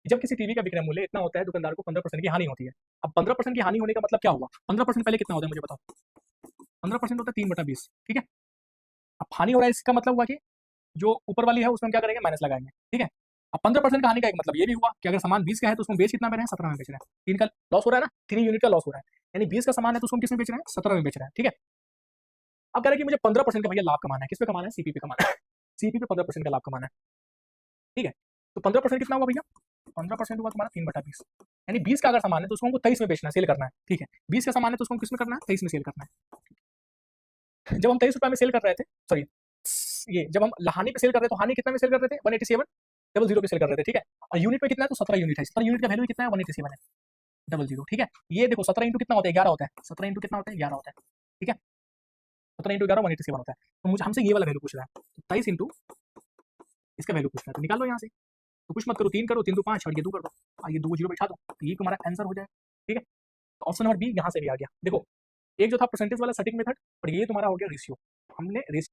जब किसी टीवी का विक्रय मूल्य इतना होता है, दुकानदार को 15% की हानि होती है। अब 15% की हानि होने का मतलब क्या हुआ? 15% पहले कितना होता है मुझे बताओ? 15% होता है 3/20, ठीक है? अब हानि हो रहा है, इसका मतलब हुआ कि जो ऊपर वाली है उसमें हम क्या करेंगे? माइनस लगाएंगे, ठीक है? अब 15% का हानि का एक मतलब ये भी हुआ कि अगर सामान 20 का है तो उसको बेच कितना में रहे हैं? 17 में बेच रहे हैं। 3 का लॉस हो रहा है ना, 3 यूनिट का लॉस हो रहा है, यानी 20 का सामान है तो उसको हम किस में बेच रहे हैं? 17 में बेच रहे हैं, ठीक है? अब कह रहे हैं कि मुझे 15% का भैया लाभ कमाना है। किस पे कमाना है? सीपी पे कमाना है। सीपी पे 15% का लाभ कमाना है, ठीक है? तो 15% कितना हुआ भैया? 15% हुआ तुम्हारा 3/20, यानी 20 का अगर सामान है तो उसको हमको 23 में बेचना है, सेल करना है, ठीक है? 20 का सामान है तो उसको किस में करना है? 23 में सेल करना है। जब हम 23 रुपए में सेल कर रहे थे, सॉरी, ये जब हम हानि पे सेल कर रहे थे तो हानि कितना में सेल कर रहे थे? 187 पे सेल कर रहे थे, ठीक है? और यूनिट में कितना है? तो 17 यूनिट है। 17 यूनिट का वैल्यू कितना है? 187 है, ठीक है? ये देखो 17 इंटू कितना होता है? 11 होता है। 17 इंटू कितना होता है? 11 होता है, ठीक है? 17 इंटू 11 187 होता है। तो मुझे हमसे ये वाला वैल्यू पूछ रहा है, तो 23 इंटू इसका वैल्यू पूछ रहा है, तो निकाल लो यहाँ से। तो कुछ मत करो, 3 करो, 3 दो 5 और ये 2 कर दो, ये 2 जीरो बैठा दो, तो ये तुम्हारा आंसर हो जाए, ठीक है? तो ऑप्शन नंबर बी यहाँ से भी आ गया। देखो, एक जो था परसेंटेज वाला सटिक मेथड, और ये तुम्हारा हो गया रेशियो। हमने रेशियो